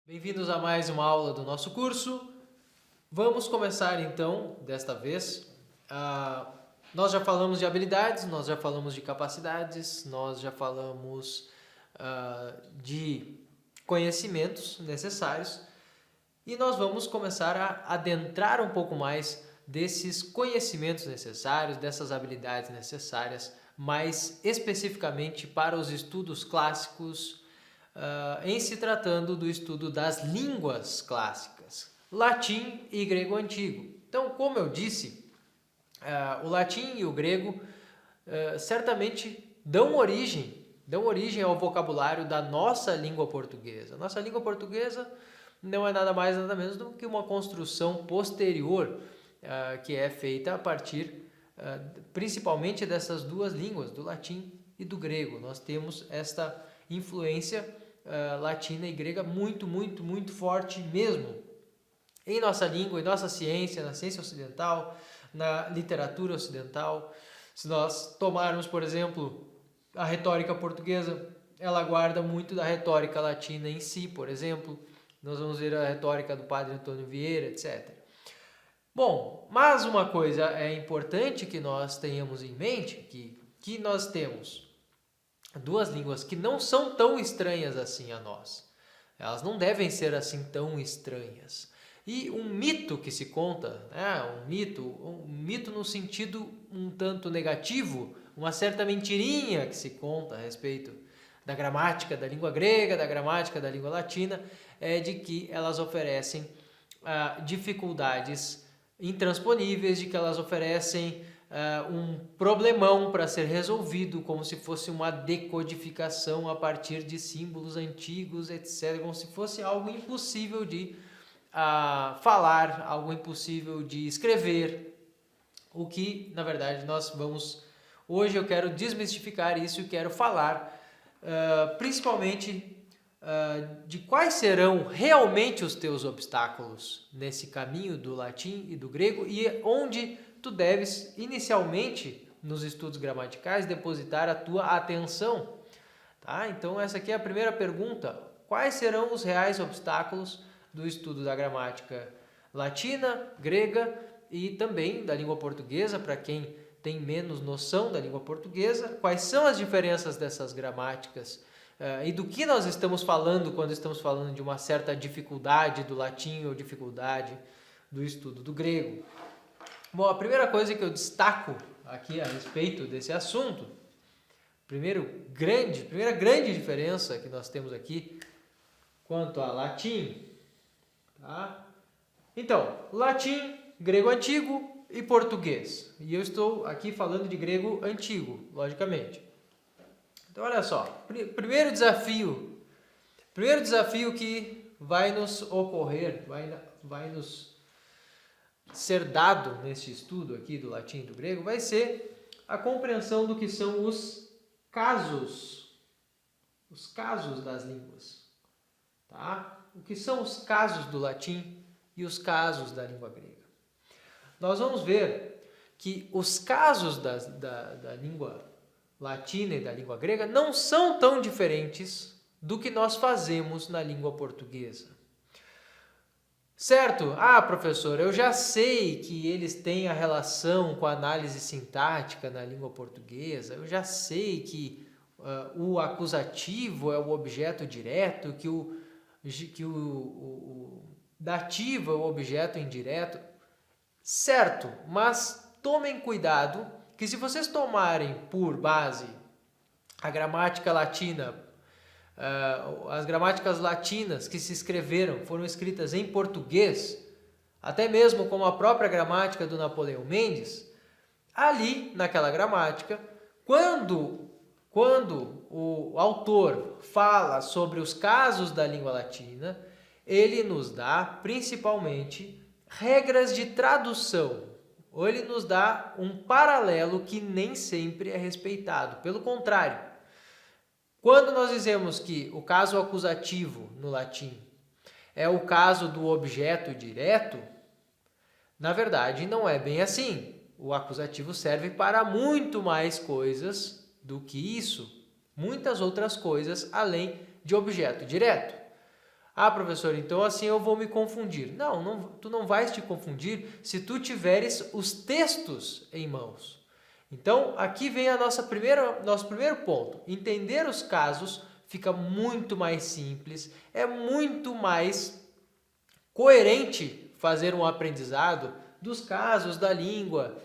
Bem-vindos a mais uma aula do nosso curso. Vamos começar então, desta vez. Nós já falamos de habilidades, nós já falamos de capacidades, nós já falamos de conhecimentos necessários e nós vamos começar a adentrar um pouco mais desses conhecimentos necessários, dessas habilidades necessárias, mais especificamente para os estudos clássicos, em se tratando do estudo das línguas clássicas, latim e grego antigo. Então, como eu disse, o latim e o grego certamente dão origem ao vocabulário da nossa língua portuguesa. Nossa língua portuguesa não é nada mais nada menos do que uma construção posterior que é feita a partir principalmente dessas duas línguas, do latim e do grego. Nós temos esta influência latina e grega muito forte mesmo em nossa língua, em nossa ciência, na ciência ocidental, na literatura ocidental. Se nós tomarmos, por exemplo, a retórica portuguesa, ela guarda muito da retórica latina em si, por exemplo. Nós vamos ver a retórica do padre Antônio Vieira, etc. Bom, mas uma coisa é importante que nós tenhamos em mente, que nós temos duas línguas que não são tão estranhas assim a nós. Elas não devem ser assim tão estranhas. E um mito que se conta, um mito no sentido um tanto negativo, uma certa mentirinha que se conta a respeito da gramática da língua grega, da gramática da língua latina, é de que elas oferecem dificuldades intransponíveis, de que elas oferecem um problemão para ser resolvido, como se fosse uma decodificação a partir de símbolos antigos, etc., como se fosse algo impossível de falar, algo impossível de escrever, o que, na verdade, hoje eu quero desmistificar isso e quero falar principalmente de quais serão realmente os teus obstáculos nesse caminho do latim e do grego e onde tu deves, inicialmente, nos estudos gramaticais, depositar a tua atenção. Tá? Então, essa aqui é a primeira pergunta. Quais serão os reais obstáculos do estudo da gramática latina, grega e também da língua portuguesa, para quem tem menos noção da língua portuguesa? Quais são as diferenças dessas gramáticas? E do que nós estamos falando quando estamos falando de uma certa dificuldade do latim ou dificuldade do estudo do grego? Bom, a primeira coisa que eu destaco aqui a respeito desse assunto, primeira grande diferença que nós temos aqui quanto a latim, tá? Então, latim, grego antigo e português. E eu estou aqui falando de grego antigo, logicamente. Então, olha só, primeiro desafio que vai nos ocorrer, vai nos ser dado nesse estudo aqui do latim e do grego, vai ser a compreensão do que são os casos das línguas, tá? O que são os casos do latim e os casos da língua grega. Nós vamos ver que os casos da língua latina e da língua grega não são tão diferentes do que nós fazemos na língua portuguesa. Certo? Professor, eu já sei que eles têm a relação com a análise sintática na língua portuguesa, eu já sei que o acusativo é o objeto direto, que o dativo é o objeto indireto. Certo, mas tomem cuidado que se vocês tomarem por base a gramática latina, as gramáticas latinas que se escreveram, foram escritas em português, até mesmo como a própria gramática do Napoleão Mendes, ali naquela gramática, quando o autor fala sobre os casos da língua latina, ele nos dá principalmente regras de tradução, ou ele nos dá um paralelo que nem sempre é respeitado. Pelo contrário, quando nós dizemos que o caso acusativo no latim é o caso do objeto direto, na verdade não é bem assim. O acusativo serve para muito mais coisas do que isso, muitas outras coisas além de objeto direto. Ah, professor, então assim eu vou me confundir. Não, tu não vais te confundir se tu tiveres os textos em mãos. Então, aqui vem nosso primeiro ponto. Entender os casos fica muito mais simples, é muito mais coerente fazer um aprendizado dos casos da língua,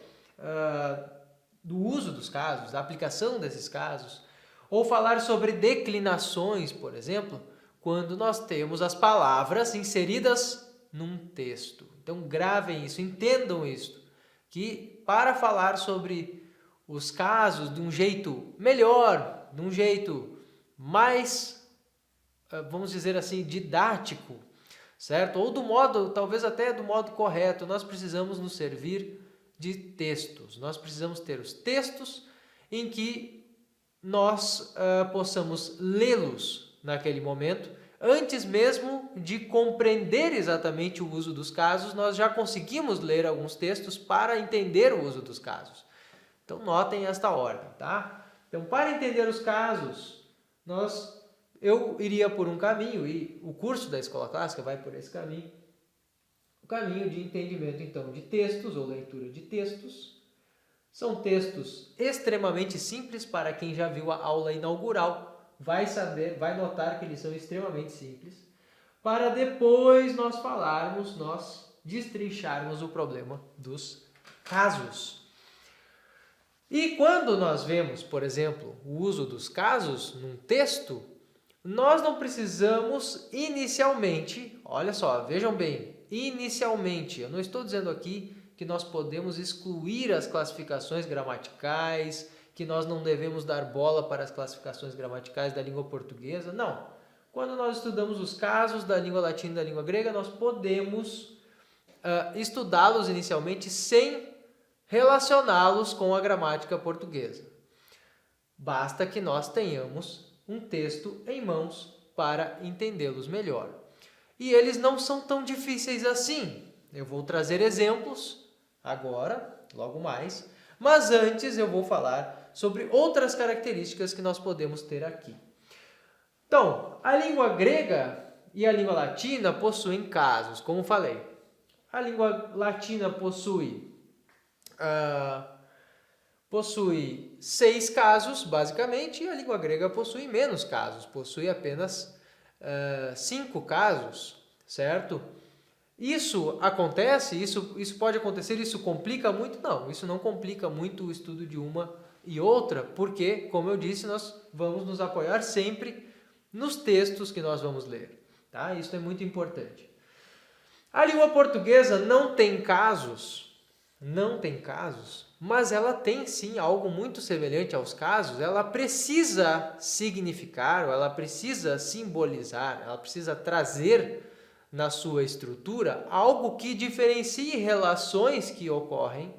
do uso dos casos, da aplicação desses casos, ou falar sobre declinações, por exemplo, quando nós temos as palavras inseridas num texto. Então gravem isso, entendam isso, que para falar sobre os casos de um jeito melhor, de um jeito mais, vamos dizer assim, didático, certo? Ou do modo, talvez até do modo correto, nós precisamos nos servir de textos. Nós precisamos ter os textos em que nós possamos lê-los naquele momento. Antes mesmo de compreender exatamente o uso dos casos, nós já conseguimos ler alguns textos para entender o uso dos casos. Então, notem esta ordem, tá? Então, para entender os casos, eu iria por um caminho, e o curso da Escola Clássica vai por esse caminho, o caminho de entendimento, então, de textos ou leitura de textos. São textos extremamente simples para quem já viu a aula inaugural, vai notar que eles são extremamente simples, para depois nós destrincharmos o problema dos casos. E quando nós vemos, por exemplo, o uso dos casos num texto, nós não precisamos inicialmente, olha só, vejam bem, inicialmente, eu não estou dizendo aqui que nós podemos excluir as classificações gramaticais, que nós não devemos dar bola para as classificações gramaticais da língua portuguesa, não. Quando nós estudamos os casos da língua latina e da língua grega, nós podemos estudá-los inicialmente sem relacioná-los com a gramática portuguesa. Basta que nós tenhamos um texto em mãos para entendê-los melhor. E eles não são tão difíceis assim. Eu vou trazer exemplos agora, logo mais, mas antes eu vou falar sobre outras características que nós podemos ter aqui. Então, a língua grega e a língua latina possuem casos, como falei. A língua latina possui 6 casos, basicamente, e a língua grega possui menos casos, possui apenas 5 casos, certo? Isso acontece, isso pode acontecer, isso complica muito? Não, isso não complica muito o estudo de uma e outra, porque, como eu disse, nós vamos nos apoiar sempre nos textos que nós vamos ler, tá? Isso é muito importante. A língua portuguesa não tem casos, mas ela tem sim algo muito semelhante aos casos. Ela precisa significar, ou ela precisa simbolizar, ela precisa trazer na sua estrutura algo que diferencie relações que ocorrem,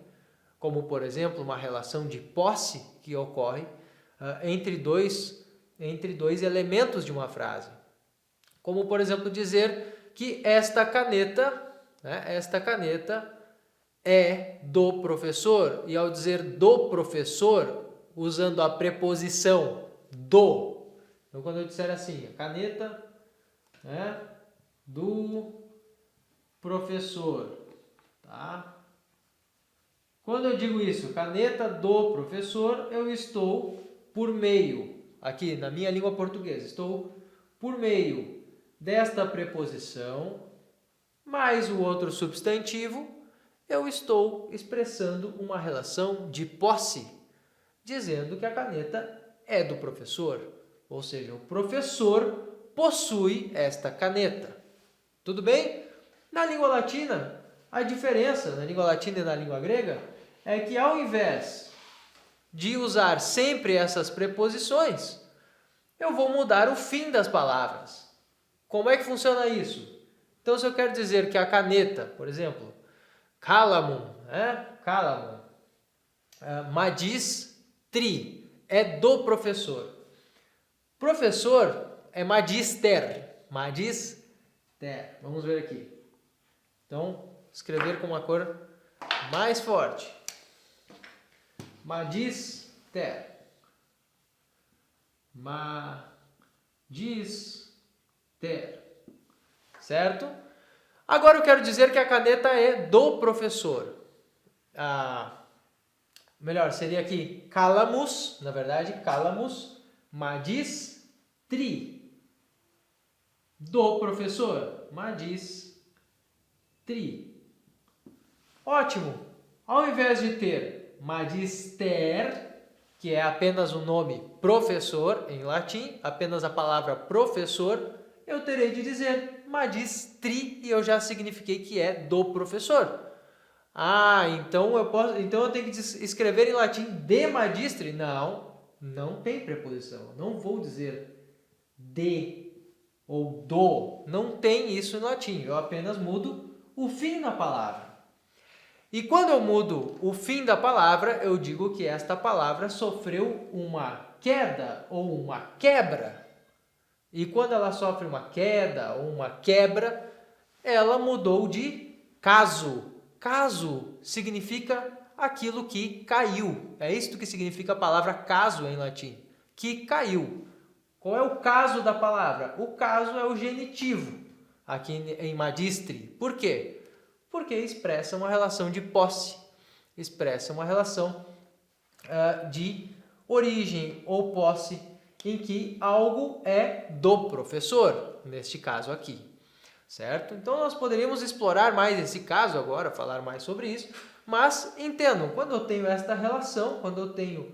como por exemplo uma relação de posse que ocorre entre dois elementos de uma frase. Como por exemplo dizer que esta caneta é do professor, e ao dizer do professor, usando a preposição do. Então, quando eu disser assim, a caneta é do professor, tá? Quando eu digo isso, caneta do professor, eu estou por meio, aqui na minha língua portuguesa, estou por meio desta preposição, mais o outro substantivo, eu estou expressando uma relação de posse, dizendo que a caneta é do professor, ou seja, o professor possui esta caneta. Tudo bem? Na língua latina, a diferença na língua latina e na língua grega é que ao invés de usar sempre essas preposições, eu vou mudar o fim das palavras. Como é que funciona isso? Então, se eu quero dizer que a caneta, por exemplo, calamum, calamum, magistri, é do professor. Professor é magister. Vamos ver aqui. Então, escrever com uma cor mais forte. Magister. Magister. certo? Agora eu quero dizer que a caneta é do professor. Melhor, seria aqui calamus, na verdade, calamus magistri. Do professor, magistri. Ótimo! Ao invés de ter magister, que é apenas o nome professor em latim, apenas a palavra professor, eu terei de dizer magistri e eu já signifiquei que é do professor. Então eu tenho que escrever em latim de magistri? Não tem preposição. Não vou dizer de ou do. Não tem isso em latim. Eu apenas mudo o fim da palavra. E quando eu mudo o fim da palavra, eu digo que esta palavra sofreu uma queda ou uma quebra. E quando ela sofre uma queda ou uma quebra, ela mudou de caso. Caso significa aquilo que caiu. É isto que significa a palavra caso em latim. Que caiu. Qual é o caso da palavra? O caso é o genitivo, aqui em magistri. Por quê? Porque expressa uma relação de posse, expressa uma relação de origem ou posse em que algo é do professor, neste caso aqui, certo? Então nós poderíamos explorar mais esse caso agora, falar mais sobre isso, mas entendam, quando eu tenho esta relação, quando eu tenho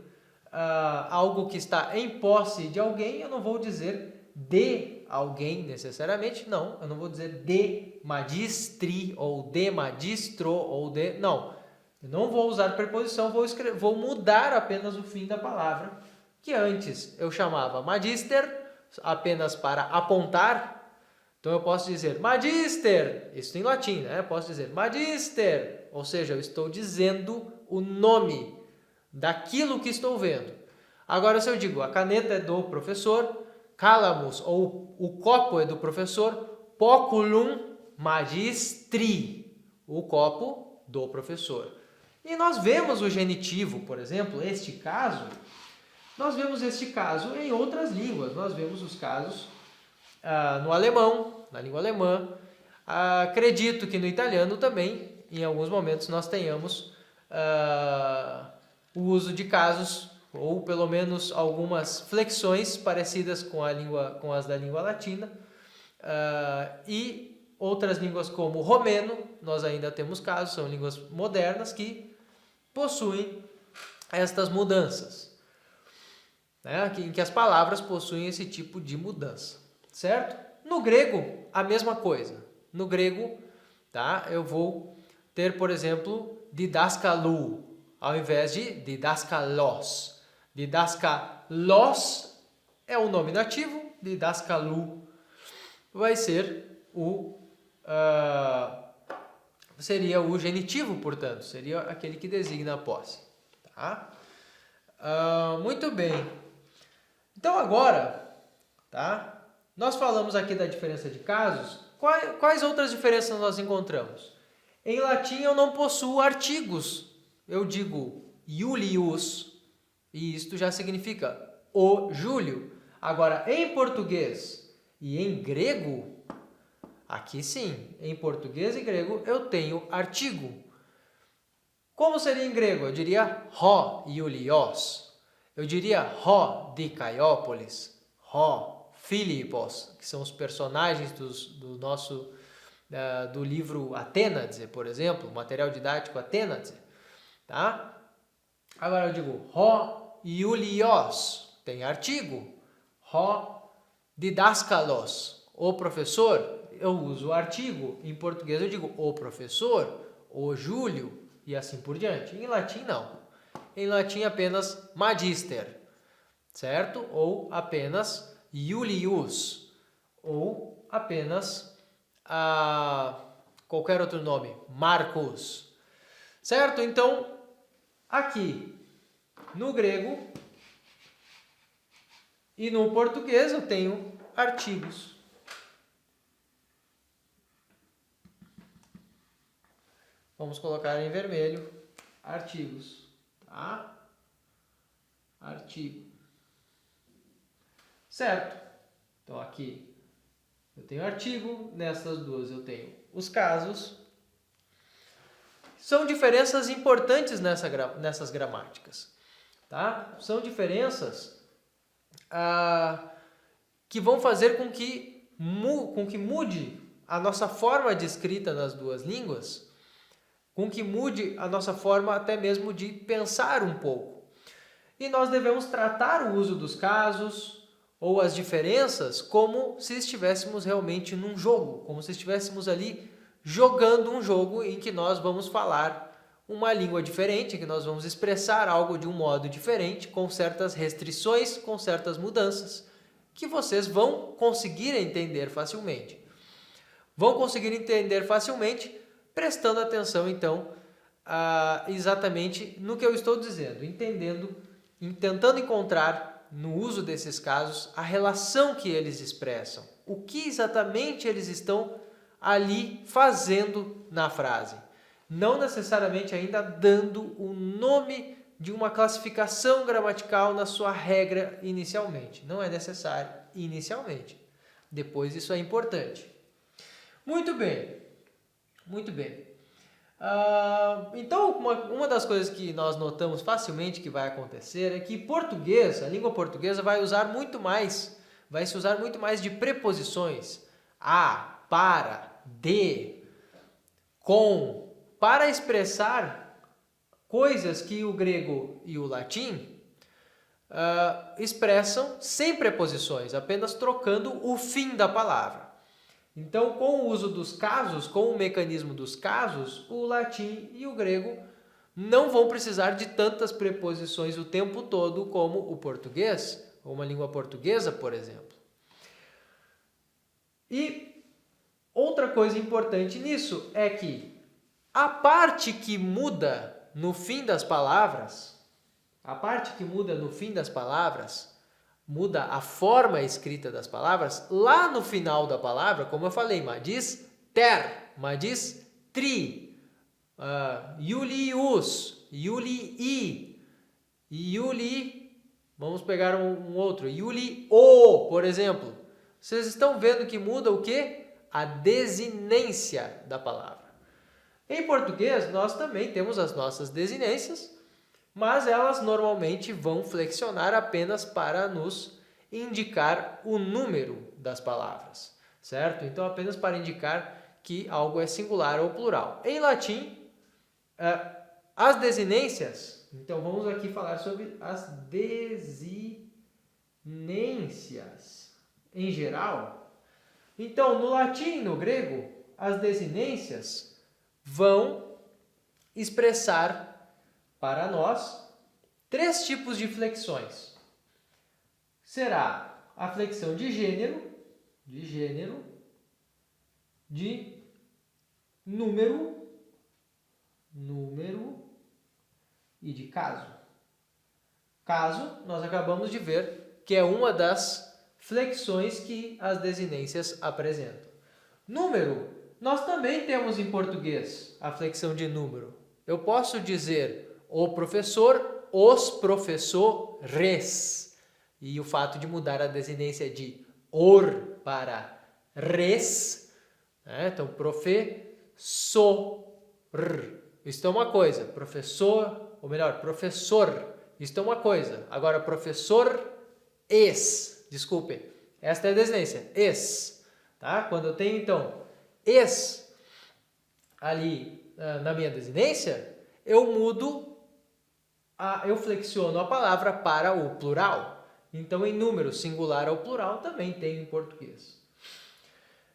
algo que está em posse de alguém, eu não vou dizer de alguém necessariamente, não, eu não vou dizer de magistri ou de magistro ou de, não, eu não vou usar preposição, vou mudar apenas o fim da palavra, que antes eu chamava magister apenas para apontar. Então eu posso dizer magister, isso em latim, né? Eu posso dizer magister, ou seja, eu estou dizendo o nome daquilo que estou vendo. Agora, se eu digo a caneta é do professor, calamus ou o copo é do professor, poculum magistri, o copo do professor. E nós vemos o genitivo, por exemplo, nós vemos este caso em outras línguas. Nós vemos os casos no alemão, na língua alemã. Acredito que no italiano também, em alguns momentos, nós tenhamos o uso de casos, ou pelo menos algumas flexões parecidas com as da língua latina. E outras línguas como o romeno, nós ainda temos casos, são línguas modernas que possuem estas mudanças, né? Em que as palavras possuem esse tipo de mudança, certo? No grego, a mesma coisa. No grego, tá? Eu vou ter, por exemplo, didaskalou, ao invés de didaskalos. Didaskalos é o nome nativo, didaskalou vai ser seria o genitivo, portanto, seria aquele que designa a posse. Tá? Muito bem. Então agora, tá? Nós falamos aqui da diferença de casos. Quais outras diferenças nós encontramos? Em latim eu não possuo artigos. Eu digo Julius, e isto já significa o Júlio. Agora, em português e em grego, aqui sim, em português e grego eu tenho artigo. Como seria em grego? Eu diria ho Iulios. Eu diria ho Dicaiópolis, ho Filipos, que são os personagens do livro Atênade, por exemplo, o material didático Atênade. Tá? Agora eu digo ho Iulios, tem artigo. Ho Didaskalos, o professor, eu uso o artigo. Em português eu digo o professor, o Júlio e assim por diante. Em latim não. Em latim apenas magister, certo? Ou apenas Iulius, ou apenas qualquer outro nome, Marcos, certo? Então, aqui no grego e no português eu tenho artigos. Vamos colocar em vermelho, artigos, tá? Artigo. Certo. Então aqui eu tenho artigo, nessas duas eu tenho os casos. São diferenças importantes nessas gramáticas, tá? São diferenças que vão fazer com que mude a nossa forma de escrita nas duas línguas, com que mude a nossa forma até mesmo de pensar um pouco. E nós devemos tratar o uso dos casos ou as diferenças como se estivéssemos realmente num jogo, como se estivéssemos ali jogando um jogo em que nós vamos falar uma língua diferente, em que nós vamos expressar algo de um modo diferente, com certas restrições, com certas mudanças, que vocês vão conseguir entender facilmente. Vão conseguir entender facilmente prestando atenção, então, exatamente no que eu estou dizendo, tentando encontrar no uso desses casos a relação que eles expressam, o que exatamente eles estão ali fazendo na frase. Não necessariamente ainda dando o nome de uma classificação gramatical na sua regra inicialmente. Não é necessário inicialmente. Depois isso é importante. Muito bem. Muito bem. Então, uma das coisas que nós notamos facilmente que vai acontecer é que português, a língua portuguesa vai se usar muito mais de preposições. A, para, de, com, para expressar coisas que o grego e o latim expressam sem preposições, apenas trocando o fim da palavra. Então, com o uso dos casos, com o mecanismo dos casos, o latim e o grego não vão precisar de tantas preposições o tempo todo como o português, ou uma língua portuguesa, por exemplo. E outra coisa importante nisso é que a parte que muda no fim das palavras, muda a forma escrita das palavras, lá no final da palavra, como eu falei, madis ter, madis tri, Iulius, Iulii, Iuli, vamos pegar um outro, Iulio, por exemplo. Vocês estão vendo que muda o quê? A desinência da palavra. Em português, nós também temos as nossas desinências, mas elas normalmente vão flexionar apenas para nos indicar o número das palavras, certo? Então, apenas para indicar que algo é singular ou plural. Em latim, as desinências, então vamos aqui falar sobre as desinências em geral. Então, no latim e no grego, as desinências vão expressar para nós 3 tipos de flexões. Será a flexão de gênero, de número e de caso. Caso, nós acabamos de ver que é uma das flexões que as desinências apresentam. Número, nós também temos em português a flexão de número. Eu posso dizer o professor, os professores. E o fato de mudar a desinência de or para res, né? Então, professor, isto é uma coisa. Professor, ou melhor, professor, isto é uma coisa. Agora, professor, desculpem, esta é a desinência, tá? Quando eu tenho, então, ali na minha desinência, eu flexiono a palavra para o plural. Então, em número, singular ou plural, também tenho em português.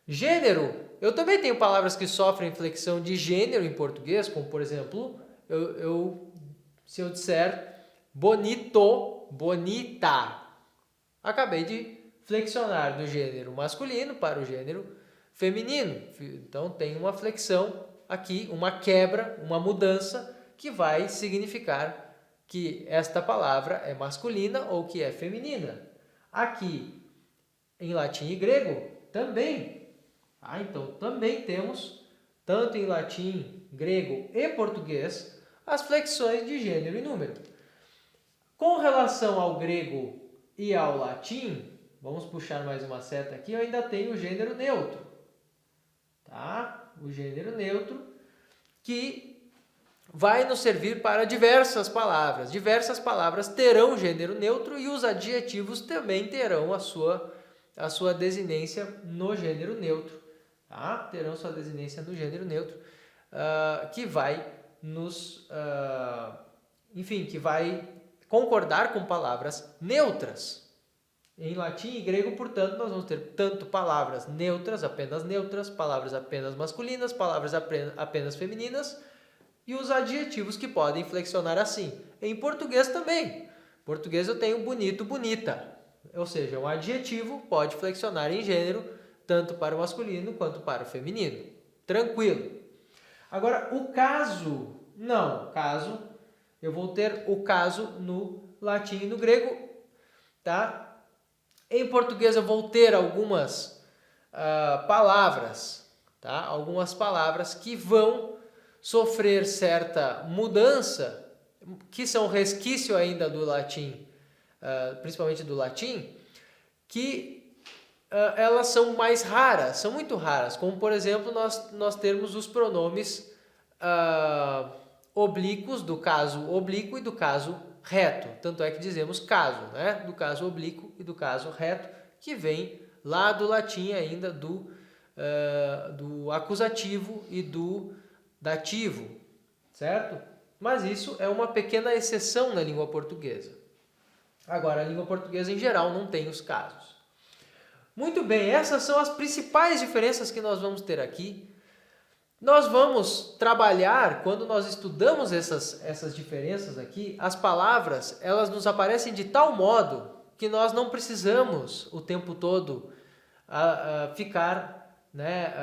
Gênero, eu também tenho palavras que sofrem flexão de gênero em português, como, por exemplo, se eu disser bonito, bonita, acabei de flexionar do gênero masculino para o gênero feminino. Então, tem uma flexão aqui, uma quebra, uma mudança que vai significar que esta palavra é masculina ou que é feminina. Aqui, em latim e grego, também. Então, também temos, tanto em latim, grego e português, as flexões de gênero e número. Com relação ao grego e ao latim, vamos puxar mais uma seta aqui, eu ainda tenho o gênero neutro. Tá? O gênero neutro que vai nos servir para diversas palavras. Diversas palavras terão gênero neutro e os adjetivos também terão a sua desinência no gênero neutro. Tá? Terão sua desinência no gênero neutro, que vai que vai concordar com palavras neutras. Em latim e grego, portanto, nós vamos ter tanto palavras neutras, palavras apenas masculinas, palavras apenas femininas e os adjetivos que podem flexionar assim. Em português também. Em português eu tenho bonito, bonita. Ou seja, um adjetivo pode flexionar em gênero, tanto para o masculino quanto para o feminino. Tranquilo. Agora, o caso, não. Caso, eu vou ter o caso no latim e no grego, tá? Em português eu vou ter algumas palavras, tá? Algumas palavras que vão sofrer certa mudança, que são resquício ainda do latim, principalmente do latim, que elas são mais raras, são muito raras, como por exemplo nós termos os pronomes oblíquos, do caso oblíquo e do caso reto. Tanto é que dizemos caso, né? Do caso oblíquo e do caso reto, que vem lá do latim ainda do acusativo e do dativo, certo? Mas isso é uma pequena exceção na língua portuguesa. Agora, a língua portuguesa em geral não tem os casos. Muito bem, essas são as principais diferenças que nós vamos ter aqui. Nós vamos trabalhar, quando nós estudamos essas diferenças aqui, as palavras, elas nos aparecem de tal modo que nós não precisamos o tempo todo ficar, né,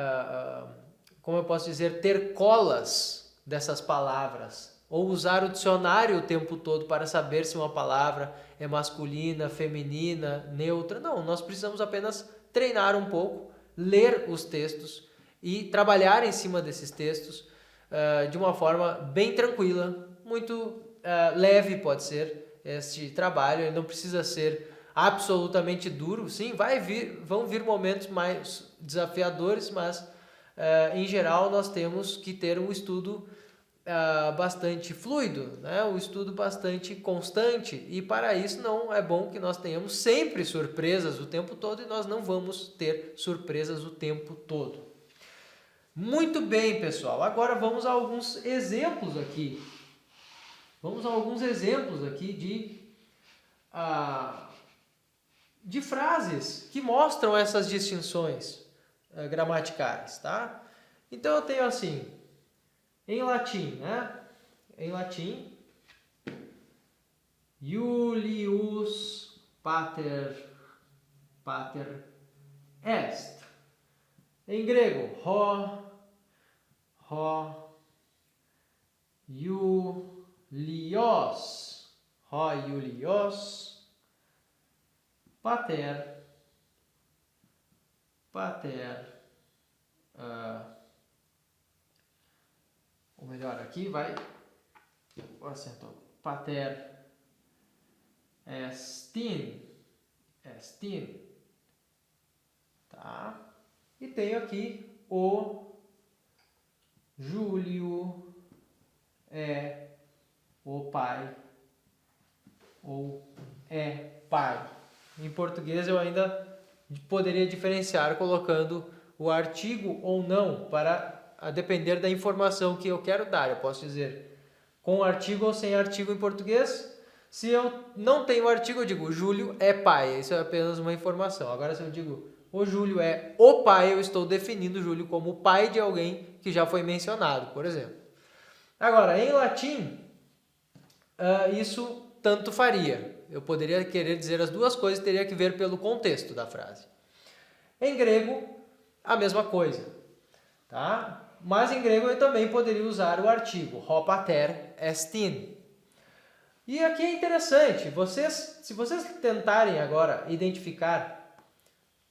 como eu posso dizer, ter colas dessas palavras, ou usar o dicionário o tempo todo para saber se uma palavra é masculina, feminina, neutra. Não, nós precisamos apenas treinar um pouco, ler os textos e trabalhar em cima desses textos de uma forma bem tranquila, muito leve pode ser este trabalho, ele não precisa ser absolutamente duro. Sim, vão vir momentos mais desafiadores, mas em geral nós temos que ter um estudo bastante fluido, né? Um estudo bastante constante, e para isso não é bom que nós tenhamos sempre surpresas o tempo todo, e nós não vamos ter surpresas o tempo todo. Muito bem, pessoal. Agora vamos a alguns exemplos aqui. Vamos a alguns exemplos aqui de frases que mostram essas distinções gramaticais, tá? Então eu tenho assim, em latim, né? Em latim, Julius pater est. Em grego, Iulios, pater, ou melhor, aqui vai o acento, pater estin, tá? E tenho aqui o Júlio é o pai ou é pai. Em português eu ainda poderia diferenciar colocando o artigo ou não para depender da informação que eu quero dar. Eu posso dizer com artigo ou sem artigo em português. Se eu não tenho artigo, eu digo Júlio é pai. Isso é apenas uma informação. Agora, se eu digo o Júlio é o pai, eu estou definindo o Júlio como o pai de alguém que já foi mencionado, por exemplo. Agora, em latim, isso tanto faria. Eu poderia querer dizer as duas coisas, teria que ver pelo contexto da frase. Em grego, a mesma coisa, tá? Mas em grego eu também poderia usar o artigo ho pater estin. E aqui é interessante, se vocês tentarem agora identificar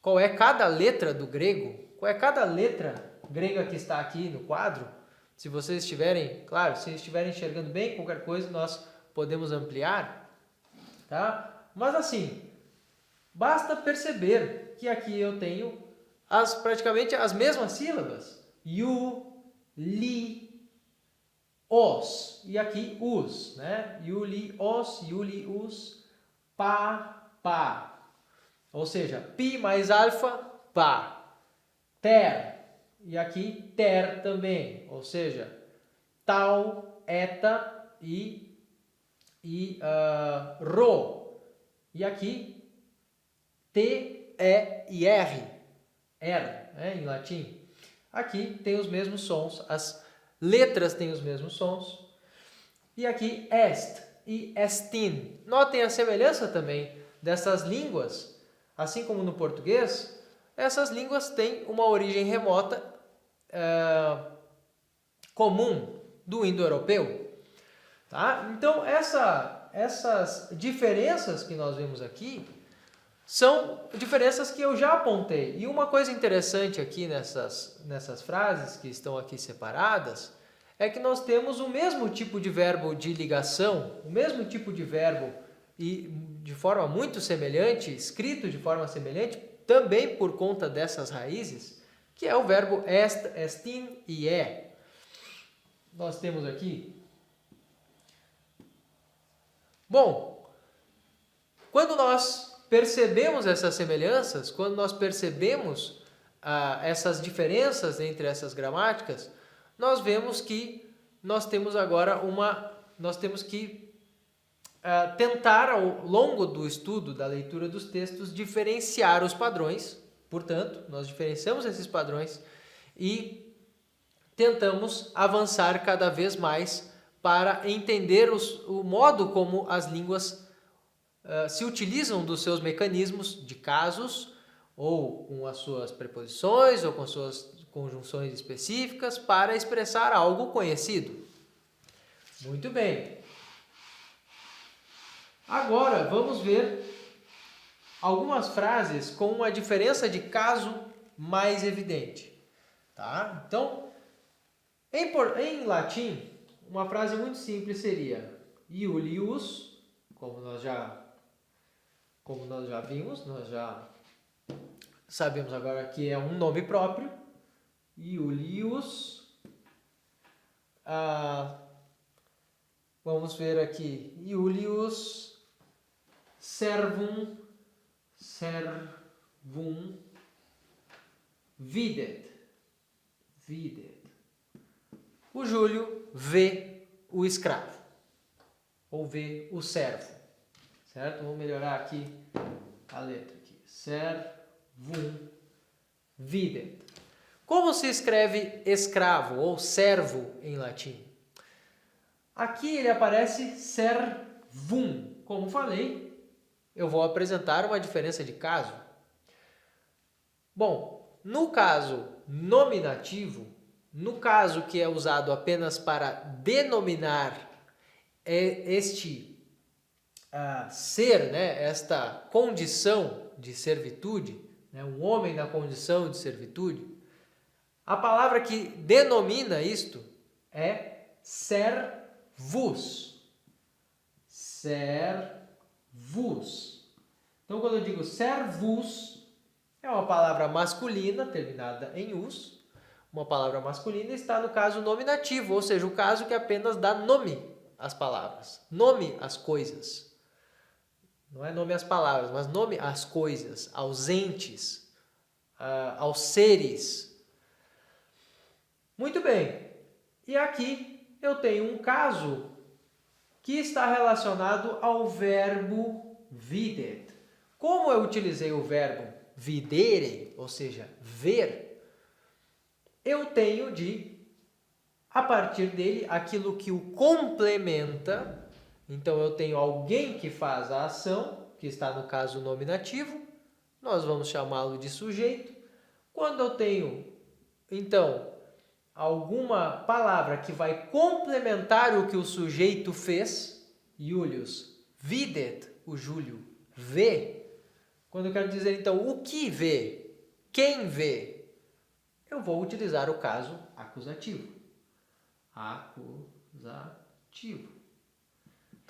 qual é cada letra do grego, qual é cada letra grega que está aqui no quadro, se vocês estiverem, claro, se estiverem enxergando bem, qualquer coisa nós podemos ampliar, tá? Mas assim, Basta perceber que aqui eu tenho praticamente as mesmas sílabas. Yu, li, os. E aqui us, né? Yu, li, os, yu, li, us, pá. Ou seja, pi mais alfa, pá. Ter. E aqui ter também. Ou seja, tal, eta e ro. E aqui T, E e R. R, em latim. Aqui tem os mesmos sons, as letras têm os mesmos sons. E aqui est e estin. Notem a semelhança também dessas línguas, assim como no português. Essas línguas têm uma origem remota comum do indo-europeu. Tá? Então, essas diferenças que nós vemos aqui são diferenças que eu já apontei. E uma coisa interessante aqui nessas frases que estão aqui separadas é que nós temos o mesmo tipo de verbo de ligação, o mesmo tipo de verbo e de forma muito semelhante, escrito de forma semelhante, também por conta dessas raízes, que é o verbo est, estin e é. Nós temos aqui. Bom, quando nós percebemos essas semelhanças, quando nós percebemos essas diferenças entre essas gramáticas, nós vemos que nós temos agora nós temos que tentar ao longo do estudo, da leitura dos textos, diferenciar os padrões. Portanto, nós diferenciamos esses padrões e tentamos avançar cada vez mais para entender o modo como as línguas se utilizam dos seus mecanismos de casos, ou com as suas preposições, ou com suas conjunções específicas, para expressar algo conhecido. Muito bem. Agora, vamos ver algumas frases com uma diferença de caso mais evidente. Tá? Então, em latim, uma frase muito simples seria Iulius, como nós já vimos, nós já sabemos agora que é um nome próprio. Iulius. Vamos ver aqui. Iulius servum videt. O Júlio vê o escravo, ou vê o servo, certo? Vou melhorar aqui a letra. Servum videt. Como se escreve escravo ou servo em latim? Aqui ele aparece servum. Como falei, eu vou apresentar uma diferença de caso. Bom, no caso nominativo, no caso que é usado apenas para denominar este ser, né, esta condição de servitude, né, um homem na condição de servitude, a palavra que denomina isto é servus. Então, quando eu digo servus, é uma palavra masculina terminada em us. Uma palavra masculina está no caso nominativo, ou seja, o caso que apenas dá nome às palavras, nome às coisas. Não é nome às palavras, mas nome às coisas, aos entes, aos seres. Muito bem. E aqui eu tenho um caso que está relacionado ao verbo videt. Como eu utilizei o verbo videre, ou seja, ver, eu tenho a partir dele, aquilo que o complementa. Então, eu tenho alguém que faz a ação, que está no caso nominativo, nós vamos chamá-lo de sujeito. Quando eu tenho, então, alguma palavra que vai complementar o que o sujeito fez, Iulius videt, o Júlio vê. Quando eu quero dizer, então, o que vê, quem vê, eu vou utilizar o caso acusativo.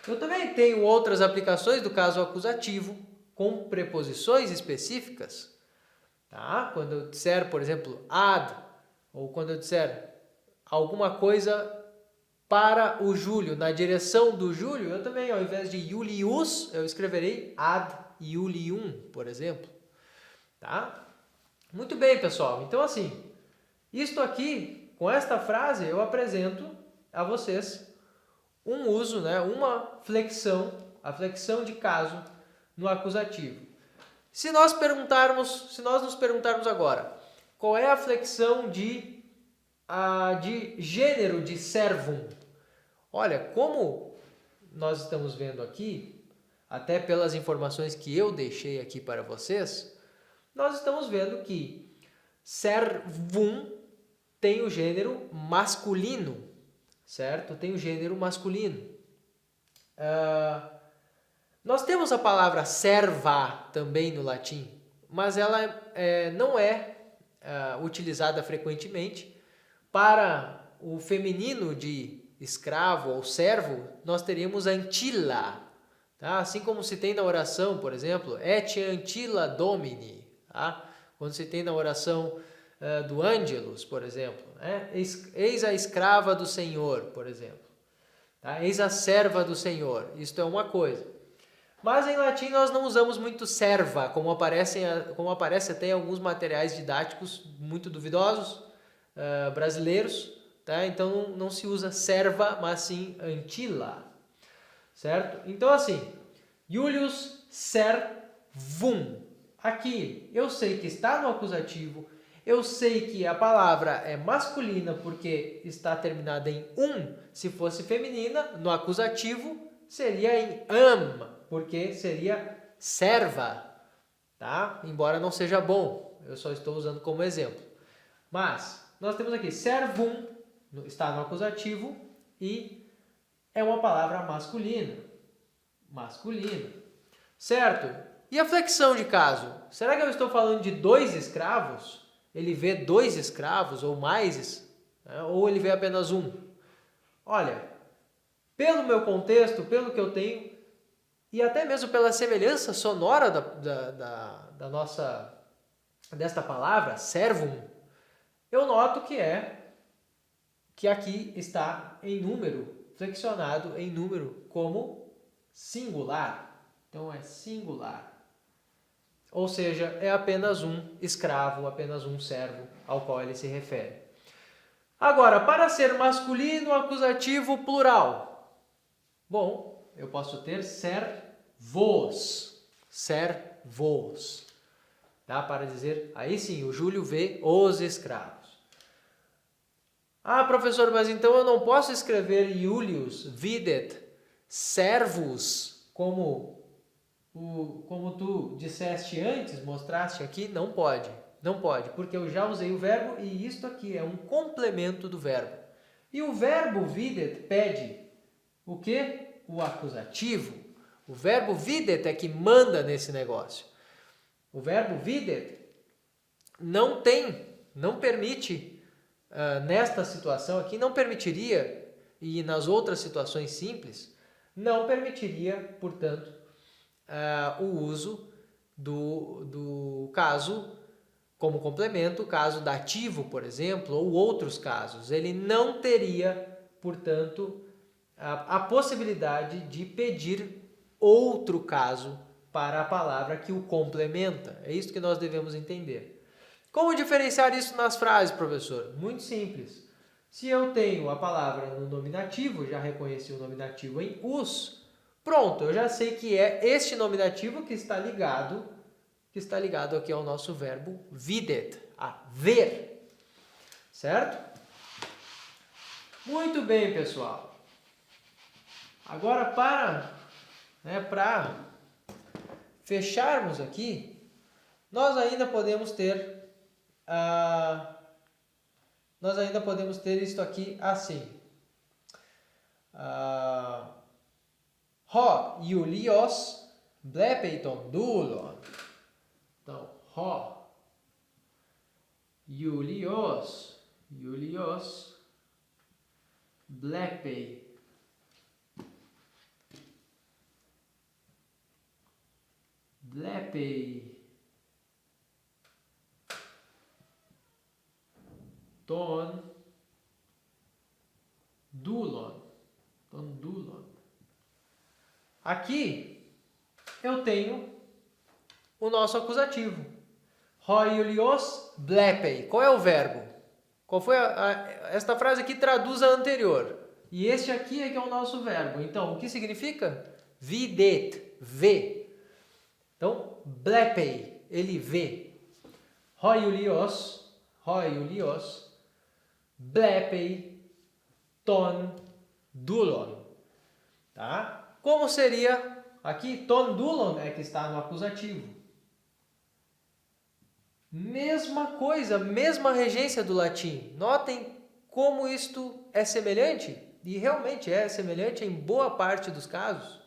Eu também tenho outras aplicações do caso acusativo, com preposições específicas, tá? Quando eu disser, por exemplo, ad, ou quando eu disser alguma coisa para o Júlio, na direção do Júlio, eu também, ao invés de Julius, eu escreverei ad Julium, por exemplo, tá? Muito bem, pessoal. Então, assim, isto aqui, com esta frase, eu apresento a vocês um uso, né, uma flexão, a flexão de caso no acusativo. Se nós nos perguntarmos agora, qual é a flexão de gênero de servum? Olha, como nós estamos vendo aqui, até pelas informações que eu deixei aqui para vocês, nós estamos vendo que servum tem o gênero masculino, certo? Tem o gênero masculino. Nós temos a palavra serva também no latim, mas ela não é utilizada frequentemente. Para o feminino de escravo ou servo, nós teríamos antilla, tá? Assim como se tem na oração, por exemplo, et antilla domini, tá? Quando se tem na oração do Ângelus, por exemplo, né? Eis a escrava do Senhor, por exemplo, tá? Eis a serva do Senhor, isto é uma coisa. Mas em latim nós não usamos muito serva, como aparece até em alguns materiais didáticos muito duvidosos, brasileiros, tá? Então não se usa serva, mas sim antilla, certo? Então assim, Julius servum. Aqui eu sei que está no acusativo, eu sei que a palavra é masculina porque está terminada em se fosse feminina, no acusativo seria em porque seria serva, tá? Embora não seja bom, eu só estou usando como exemplo. Mas nós temos aqui servum, está no acusativo e é uma palavra masculina. Masculina. Certo? E a flexão de caso? Será que eu estou falando de 2 escravos? Ele vê 2 escravos ou mais? Né? Ou ele vê apenas um? Olha, pelo meu contexto, pelo que eu tenho, e até mesmo pela semelhança sonora desta palavra, servum, eu noto que aqui está em número, flexionado em número como singular. Então é singular. Ou seja, é apenas um escravo, apenas um servo ao qual ele se refere. Agora, para ser masculino, acusativo plural. Bom, eu posso ter servos. Servos. Tá? Para dizer, aí sim, o Júlio vê os escravos. Ah, professor, mas então eu não posso escrever Julius videt servus, como tu disseste antes, mostraste aqui? Não pode. Não pode, porque eu já usei o verbo e isto aqui é um complemento do verbo. E o verbo videt pede o quê? O acusativo. O verbo videt é que manda nesse negócio. O verbo videt não permite, nesta situação aqui, não permitiria, e nas outras situações simples, não permitiria, portanto, o uso do caso como complemento, caso dativo, por exemplo, ou outros casos. Ele não teria, portanto, a possibilidade de pedir outro caso para a palavra que o complementa. É isso que nós devemos entender. Como diferenciar isso nas frases, professor? Muito simples. Se eu tenho a palavra no nominativo, já reconheci o nominativo em us, pronto, eu já sei que é este nominativo que está ligado aqui ao nosso verbo videt, a ver. Certo? Muito bem, pessoal. Agora, para fecharmos aqui, nós ainda podemos ter isto aqui assim. Ho Iulios blepeiton dulon. Então, ho Iulios blepei blepei, ton dulon. Aqui eu tenho o nosso acusativo. Hoiulios blepei. Qual é o verbo? Qual foi esta frase aqui traduz a anterior. E este aqui é que é o nosso verbo. Então, o que significa? Videt, vê. Então, blepei, ele vê. Hoiulios, blepei, ton dulon. Tá? Como seria aqui? Ton dulon é que está no acusativo. Mesma coisa, mesma regência do latim. Notem como isto é semelhante, e realmente é semelhante em boa parte dos casos.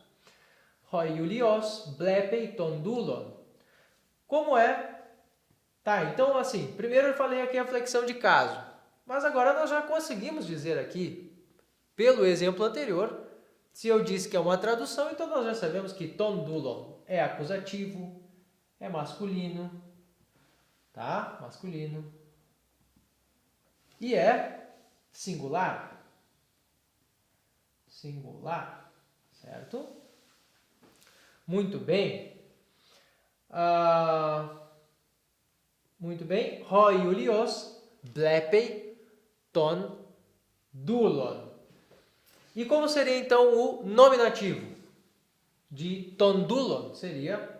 Hoiulios blepei ton dulon. Como é? Tá, então assim, primeiro eu falei aqui a flexão de caso, mas agora nós já conseguimos dizer aqui, pelo exemplo anterior, se eu disse que é uma tradução, então nós já sabemos que ton dulon é acusativo, é masculino, tá? Masculino. E é singular. Singular, certo? Muito bem. Muito bem. Hoiulios blepei ton dulon. E como seria então o nominativo de ton dulon? Seria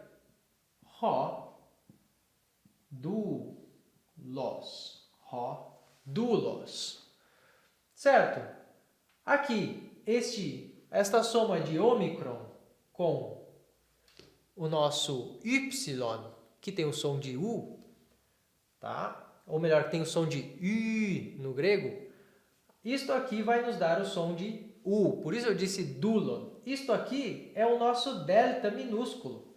dulos. Certo? Aqui, esta soma de ômicron com o nosso y, que tem o som de u, tá? Ou melhor, que tem o som de y no grego, isto aqui vai nos dar o som de u. Por isso eu disse dulon. Isto aqui é o nosso delta minúsculo.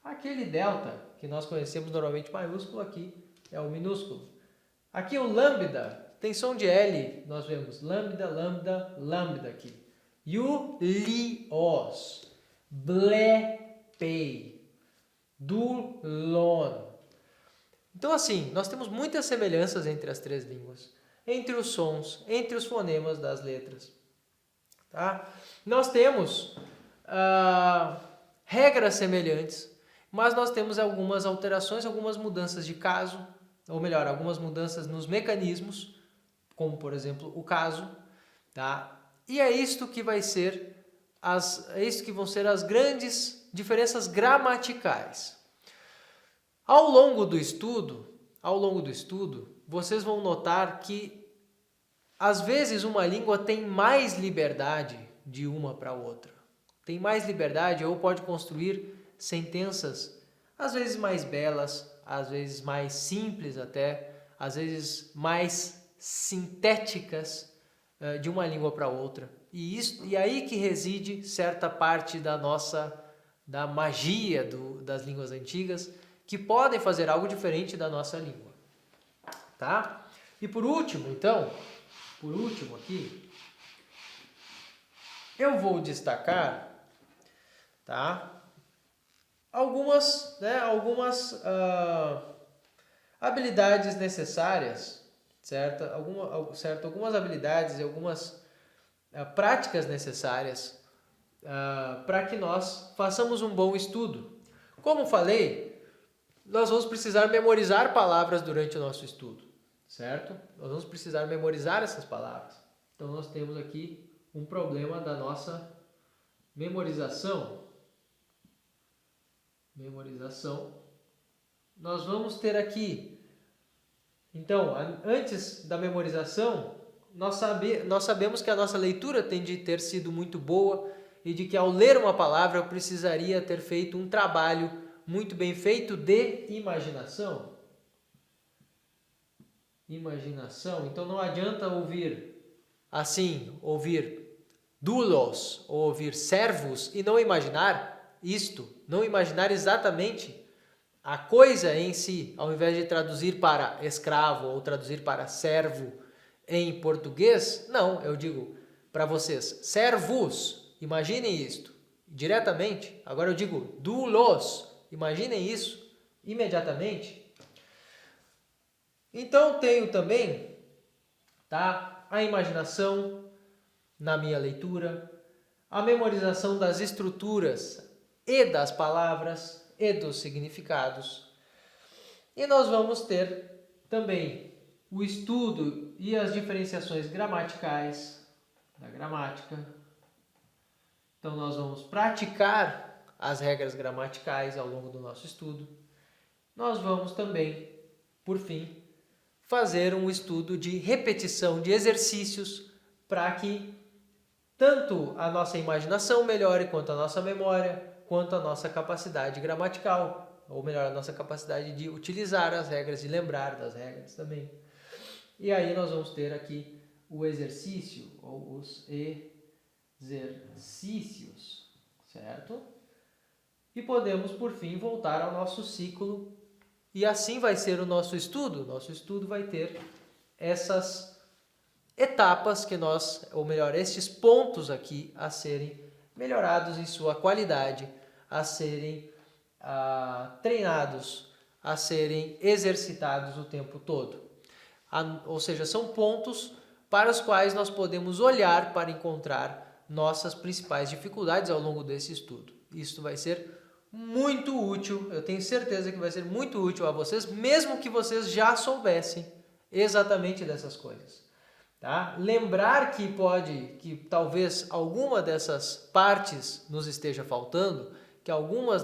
Aquele delta que nós conhecemos normalmente maiúsculo, aqui é o minúsculo. Aqui o lambda tem som de L, nós vemos lambda, lambda, lambda aqui. Iulios, blepei, dulon. Então assim, nós temos muitas semelhanças entre as três línguas, entre os sons, entre os fonemas das letras. Tá? Nós temos regras semelhantes, mas nós temos algumas alterações, algumas mudanças de caso, ou melhor, algumas mudanças nos mecanismos, como por exemplo o caso, tá? E é isto que vai ser isto que vão ser as grandes diferenças gramaticais. Ao longo do estudo, vocês vão notar que às vezes uma língua tem mais liberdade de uma para outra. Tem mais liberdade ou pode construir sentenças às vezes mais belas, às vezes mais simples até, às vezes mais sintéticas de uma língua para outra. E aí que reside certa parte da magia das línguas antigas, que podem fazer algo diferente da nossa língua. Tá? E por último aqui, eu vou destacar, tá? Algumas habilidades necessárias, certo? Algumas habilidades e algumas práticas necessárias para que nós façamos um bom estudo. Como falei, nós vamos precisar memorizar palavras durante o nosso estudo, certo? Nós vamos precisar memorizar essas palavras. Então nós temos aqui um problema da nossa memorização. Nós vamos ter aqui, então, antes da memorização, nós sabemos que a nossa leitura tem de ter sido muito boa e de que ao ler uma palavra eu precisaria ter feito um trabalho muito bem feito de imaginação. Então não adianta ouvir dulos ou ouvir servos e não imaginar isto, não imaginar exatamente a coisa em si, ao invés de traduzir para escravo ou traduzir para servo em português. Não, eu digo para vocês, servos, imaginem isto diretamente. Agora eu digo dulos, Imaginem isso imediatamente. Então tenho também, tá, a imaginação na minha leitura, a memorização das estruturas e das palavras e dos significados. E nós vamos ter também o estudo e as diferenciações gramaticais da gramática. Então nós vamos praticar as regras gramaticais ao longo do nosso estudo. Nós vamos também, por fim, fazer um estudo de repetição de exercícios para que tanto a nossa imaginação melhore, quanto a nossa memória, quanto a nossa capacidade gramatical, ou melhor, a nossa capacidade de utilizar as regras, de lembrar das regras também. E aí nós vamos ter aqui o exercício, ou os exercícios, certo? E podemos, por fim, voltar ao nosso ciclo. E assim vai ser o nosso estudo. Nosso estudo vai ter essas etapas que nós, ou melhor, estes pontos aqui a serem melhorados em sua qualidade, a serem treinados, a serem exercitados o tempo todo. Ou seja, são pontos para os quais nós podemos olhar para encontrar nossas principais dificuldades ao longo desse estudo. Isso vai ser muito útil, eu tenho certeza que vai ser muito útil a vocês, mesmo que vocês já soubessem exatamente dessas coisas. Tá? Lembrar que talvez alguma dessas partes nos esteja faltando, que alguns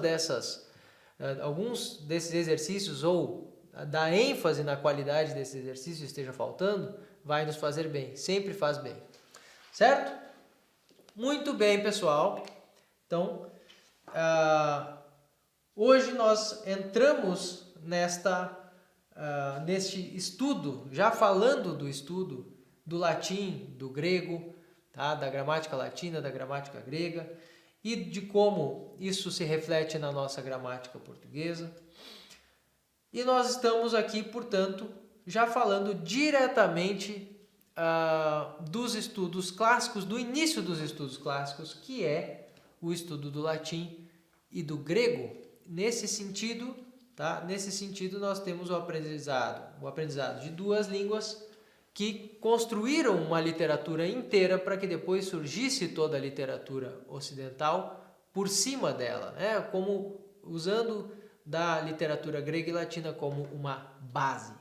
desses exercícios ou da ênfase na qualidade desse exercício esteja faltando, vai nos fazer bem, sempre faz bem. Certo? Muito bem, pessoal. Então, hoje nós entramos neste estudo, já falando do estudo do latim, do grego, tá? Da gramática latina, da gramática grega e de como isso se reflete na nossa gramática portuguesa. E nós estamos aqui, portanto, já falando diretamente dos estudos clássicos, do início dos estudos clássicos, que é o estudo do latim e do grego. Nesse sentido, tá? Nesse sentido nós temos o aprendizado de duas línguas que construíram uma literatura inteira para que depois surgisse toda a literatura ocidental por cima dela, né? Como usando da literatura grega e latina como uma base,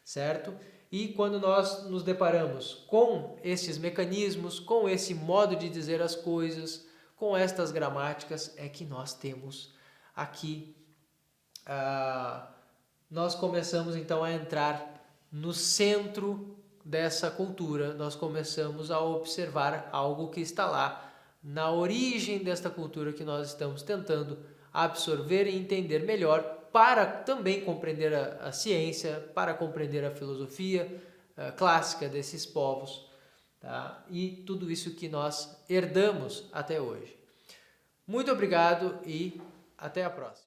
certo? E quando nós nos deparamos com esses mecanismos, com esse modo de dizer as coisas, com estas gramáticas, é que nós temos aqui, nós começamos então a entrar no centro dessa cultura, nós começamos a observar algo que está lá, na origem desta cultura que nós estamos tentando absorver e entender melhor para também compreender a ciência, para compreender a filosofia clássica desses povos, tá? E tudo isso que nós herdamos até hoje. Muito obrigado e até a próxima.